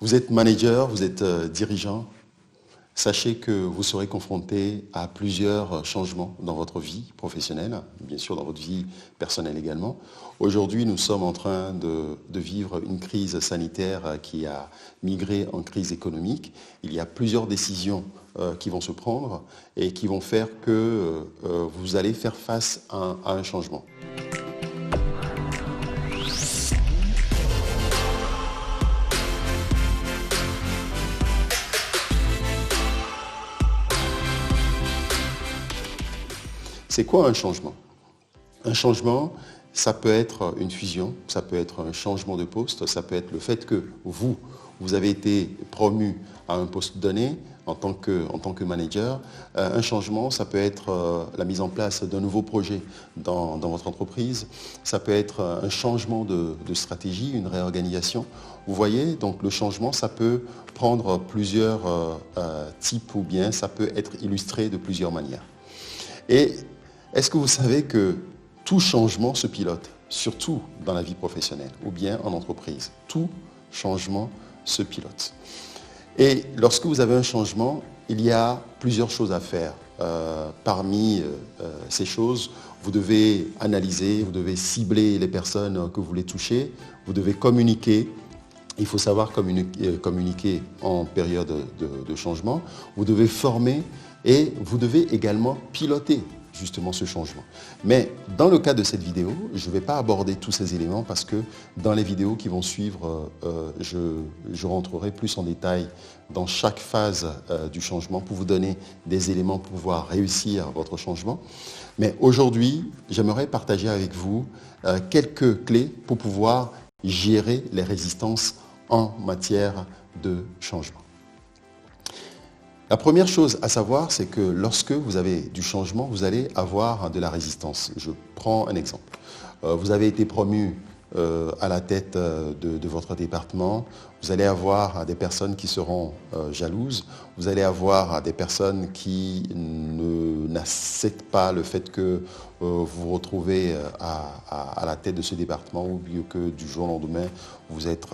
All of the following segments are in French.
Vous êtes manager, vous êtes dirigeant. Sachez que vous serez confronté à plusieurs changements dans votre vie professionnelle, bien sûr dans votre vie personnelle également. Aujourd'hui, nous sommes en train de vivre une crise sanitaire qui a migré en crise économique. Il y a plusieurs décisions qui vont se prendre et qui vont faire que vous allez faire face à un changement. C'est quoi un changement? Un changement, ça peut être une fusion, ça peut être un changement de poste, ça peut être le fait que vous avez été promu à un poste donné en tant que manager. Un changement, ça peut être la mise en place d'un nouveau projet dans votre entreprise. Ça peut être un changement de stratégie, une réorganisation. Vous voyez, donc le changement, ça peut prendre plusieurs types ou bien ça peut être illustré de plusieurs manières. Et est-ce que vous savez que tout changement se pilote, surtout dans la vie professionnelle ou bien en entreprise? Tout changement se pilote. Et lorsque vous avez un changement, il y a plusieurs choses à faire. Parmi ces choses, vous devez analyser, vous devez cibler les personnes que vous voulez toucher, vous devez communiquer. Il faut savoir communiquer en période de changement. Vous devez former et vous devez également piloter justement ce changement. Mais dans le cas de cette vidéo, je ne vais pas aborder tous ces éléments parce que dans les vidéos qui vont suivre, je rentrerai plus en détail dans chaque phase du changement pour vous donner des éléments pour pouvoir réussir votre changement. Mais aujourd'hui, j'aimerais partager avec vous quelques clés pour pouvoir gérer les résistances en matière de changement. La première chose à savoir, c'est que lorsque vous avez du changement, vous allez avoir de la résistance. Je prends un exemple. Vous avez été promu à la tête de votre département. Vous allez avoir des personnes qui seront jalouses. Vous allez avoir des personnes qui n'acceptent pas le fait que vous vous retrouvez à la tête de ce département ou bien que du jour au lendemain, vous êtes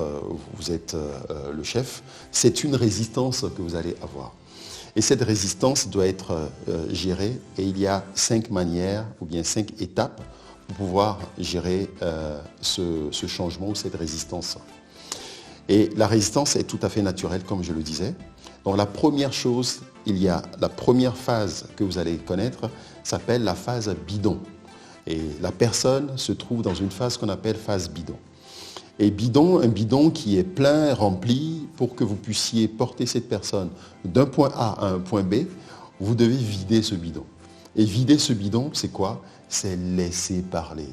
le chef. C'est une résistance que vous allez avoir. Et cette résistance doit être gérée et il y a 5 manières ou bien 5 étapes pour pouvoir gérer ce changement ou cette résistance. Et la résistance est tout à fait naturelle comme je le disais. Donc la première chose, il y a la première phase que vous allez connaître, s'appelle la phase bidon. Et la personne se trouve dans une phase qu'on appelle phase bidon. Et bidon, un bidon qui est plein, rempli, pour que vous puissiez porter cette personne d'un point A à un point B, vous devez vider ce bidon. Et vider ce bidon, c'est quoi? C'est laisser parler.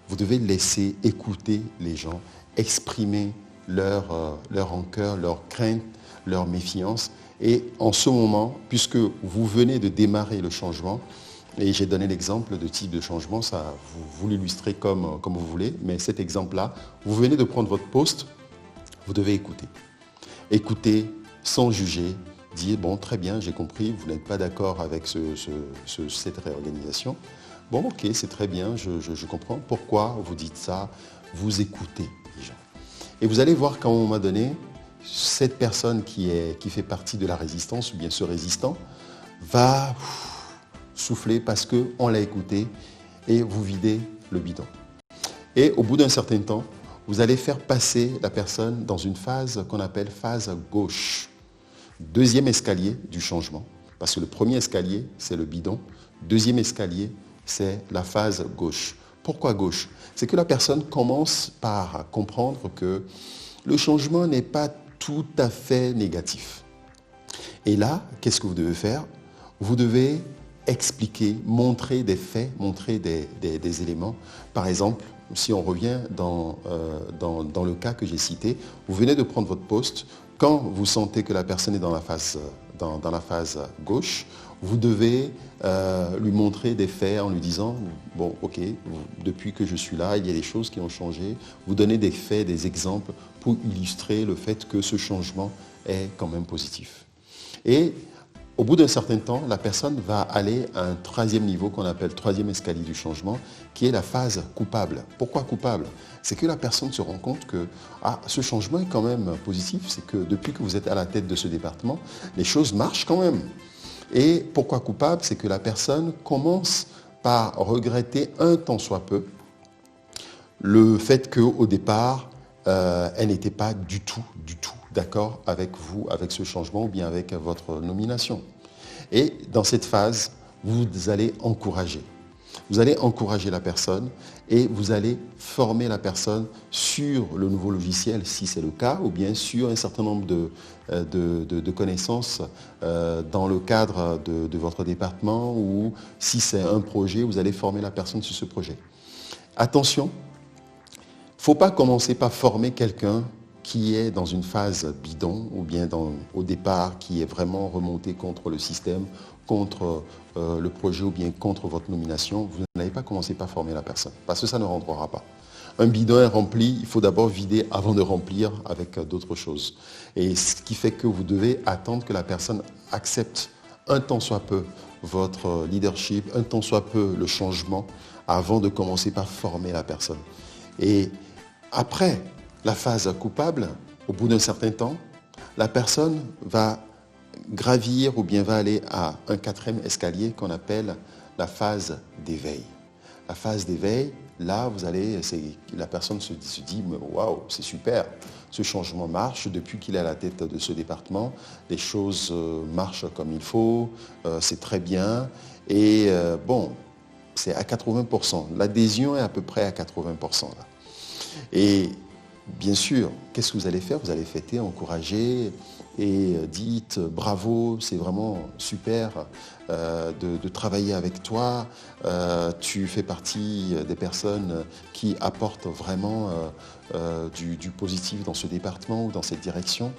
Vous devez laisser écouter les gens, exprimer leur rancœur, leur crainte, leur méfiance. Et en ce moment, puisque vous venez de démarrer le changement, et j'ai donné l'exemple de type de changement, ça, vous l'illustrez comme vous voulez, mais cet exemple-là, vous venez de prendre votre poste, vous devez écouter. Écouter sans juger, dire, bon, très bien, j'ai compris, vous n'êtes pas d'accord avec cette réorganisation. Bon, ok, c'est très bien, je comprends. Pourquoi vous dites ça? Vous écoutez les gens. Et vous allez voir qu'à un moment donné, cette personne qui fait partie de la résistance, ou bien ce résistant, va souffler parce qu'on l'a écouté et vous videz le bidon. Et au bout d'un certain temps, vous allez faire passer la personne dans une phase qu'on appelle phase gauche. Deuxième escalier du changement. Parce que le premier escalier, c'est le bidon. Deuxième escalier, c'est la phase gauche. Pourquoi gauche? C'est que la personne commence par comprendre que le changement n'est pas tout à fait négatif. Et là, qu'est-ce que vous devez faire? Vous devez expliquer, montrer des faits, montrer des éléments. Par exemple, si on revient dans le cas que j'ai cité, vous venez de prendre votre poste. Quand vous sentez que la personne est dans la phase gauche, vous devez lui montrer des faits en lui disant « Bon, ok, depuis que je suis là, il y a des choses qui ont changé. » Vous donnez des faits, des exemples pour illustrer le fait que ce changement est quand même positif. Et au bout d'un certain temps, la personne va aller à un troisième niveau qu'on appelle troisième escalier du changement, qui est la phase coupable. Pourquoi coupable? C'est que la personne se rend compte que ce changement est quand même positif, c'est que depuis que vous êtes à la tête de ce département, les choses marchent quand même. Et pourquoi coupable? C'est que la personne commence par regretter un tant soit peu le fait qu'au départ, elle n'était pas du tout d'accord avec vous, avec ce changement ou bien avec votre nomination. Et dans cette phase, vous allez encourager. Vous allez encourager la personne et vous allez former la personne sur le nouveau logiciel, si c'est le cas, ou bien sur un certain nombre de connaissances dans le cadre de votre département, ou si c'est un projet, vous allez former la personne sur ce projet. Attention, il ne faut pas commencer par former quelqu'un qui est dans une phase bidon ou bien au départ qui est vraiment remonté contre le système, contre le projet ou bien contre votre nomination. Vous n'allez pas commencer par former la personne parce que ça ne rentrera pas. Un bidon est rempli, il faut d'abord vider avant de remplir avec d'autres choses. Et ce qui fait que vous devez attendre que la personne accepte un tant soit peu votre leadership, un tant soit peu le changement avant de commencer par former la personne. Et après la phase coupable, au bout d'un certain temps, la personne va gravir ou bien va aller à un quatrième escalier qu'on appelle la phase d'éveil. La phase d'éveil, là, la personne se dit waouh, c'est super, ce changement marche depuis qu'il est à la tête de ce département, les choses marchent comme il faut, c'est très bien. Et bon, c'est à 80%. L'adhésion est à peu près à 80% là. Et bien sûr, qu'est-ce que vous allez faire? Vous allez fêter, encourager et dites bravo, c'est vraiment super de travailler avec toi. Tu fais partie des personnes qui apportent vraiment du positif dans ce département ou dans cette direction.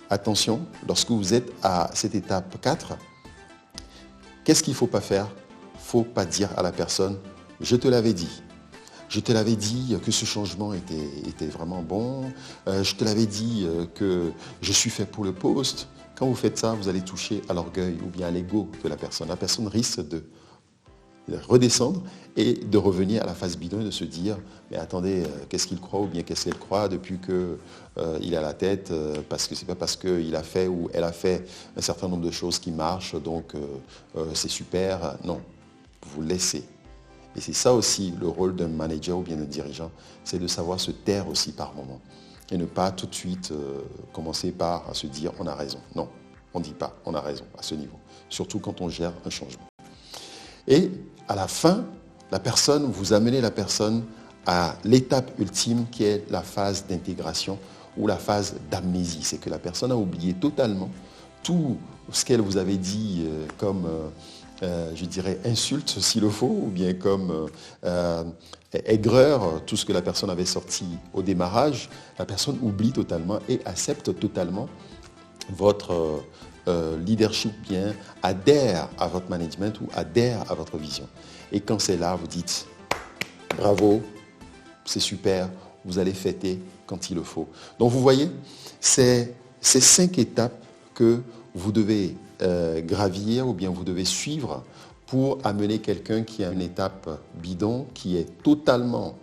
Attention, lorsque vous êtes à cette étape 4, qu'est-ce qu'il ne faut pas faire? Il ne faut pas dire à la personne « je te l'avais dit ». Je te l'avais dit que ce changement était vraiment bon. Je te l'avais dit que je suis fait pour le poste. Quand vous faites ça, vous allez toucher à l'orgueil ou bien à l'ego de la personne. La personne risque de redescendre et de revenir à la phase bidon et de se dire « mais attendez, qu'est-ce qu'il croit ou bien qu'est-ce qu'elle croit depuis qu'il est à la tête parce que c'est pas parce qu'il a fait ou elle a fait un certain nombre de choses qui marchent, donc c'est super. » Non, vous laissez. Et c'est ça aussi le rôle d'un manager ou bien d'un dirigeant, c'est de savoir se taire aussi par moment. Et ne pas tout de suite commencer par se dire on a raison. Non, on ne dit pas on a raison à ce niveau. Surtout quand on gère un changement. Et à la fin, vous amenez la personne à l'étape ultime qui est la phase d'intégration ou la phase d'amnésie. C'est que la personne a oublié totalement tout ce qu'elle vous avait dit comme... je dirais insulte s'il le faut, ou bien comme aigreur, tout ce que la personne avait sorti au démarrage, la personne oublie totalement et accepte totalement votre leadership, bien adhère à votre management ou adhère à votre vision. Et quand c'est là, vous dites bravo, c'est super, vous allez fêter quand il le faut. Donc vous voyez, c'est ces 5 étapes que vous devez gravir ou bien vous devez suivre pour amener quelqu'un qui a une étape bidon, qui est totalement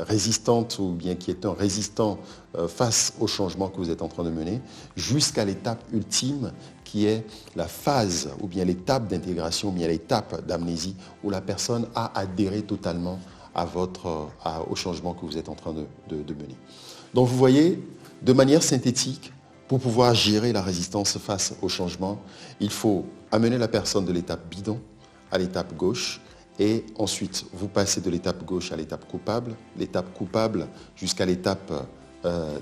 résistante ou bien qui est un résistant face au changement que vous êtes en train de mener, jusqu'à l'étape ultime qui est la phase ou bien l'étape d'intégration ou bien l'étape d'amnésie où la personne a adhéré totalement au changement que vous êtes en train de mener. Donc vous voyez, de manière synthétique, pour pouvoir gérer la résistance face au changement, il faut amener la personne de l'étape bidon à l'étape gauche et ensuite vous passez de l'étape gauche à l'étape coupable jusqu'à l'étape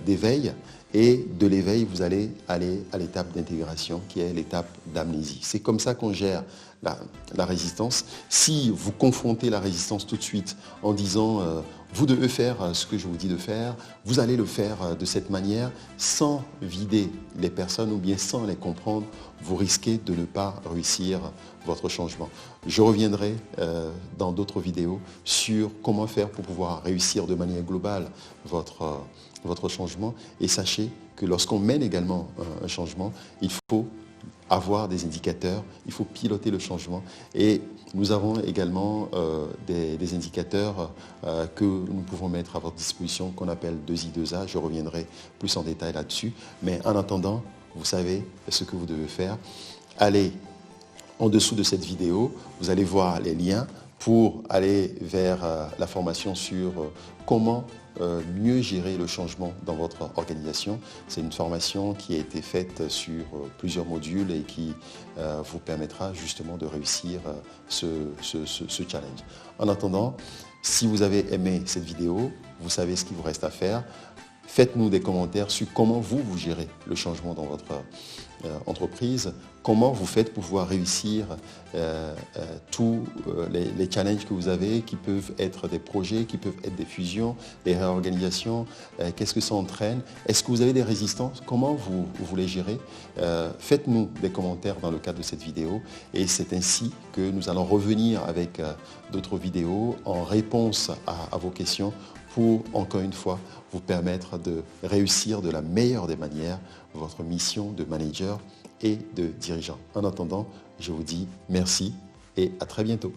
d'éveil et de l'éveil vous allez aller à l'étape d'intégration qui est l'étape d'amnésie. C'est comme ça qu'on gère la résistance. Si vous confrontez la résistance tout de suite en disant vous devez faire ce que je vous dis de faire, vous allez le faire de cette manière sans vider les personnes ou bien sans les comprendre, vous risquez de ne pas réussir votre changement. Je reviendrai dans d'autres vidéos sur comment faire pour pouvoir réussir de manière globale votre changement et sachez que lorsqu'on mène également un changement, il faut avoir des indicateurs, il faut piloter le changement. Et nous avons également des indicateurs que nous pouvons mettre à votre disposition, qu'on appelle 2I2A. Je reviendrai plus en détail là-dessus. Mais en attendant, vous savez ce que vous devez faire. Allez en dessous de cette vidéo, vous allez voir les liens pour aller vers la formation sur comment mieux gérer le changement dans votre organisation. C'est une formation qui a été faite sur plusieurs modules et qui vous permettra justement de réussir ce challenge. En attendant, si vous avez aimé cette vidéo, vous savez ce qu'il vous reste à faire. Faites-nous des commentaires sur comment vous gérez le changement dans votre entreprise, comment vous faites pour pouvoir réussir tous les challenges que vous avez, qui peuvent être des projets, qui peuvent être des fusions, des réorganisations, qu'est-ce que ça entraîne, est-ce que vous avez des résistances, comment vous les gérez. Faites-nous des commentaires dans le cadre de cette vidéo et c'est ainsi que nous allons revenir avec d'autres vidéos en réponse à vos questions pour, encore une fois, vous permettre de réussir de la meilleure des manières votre mission de manager et de dirigeant. En attendant, je vous dis merci et à très bientôt.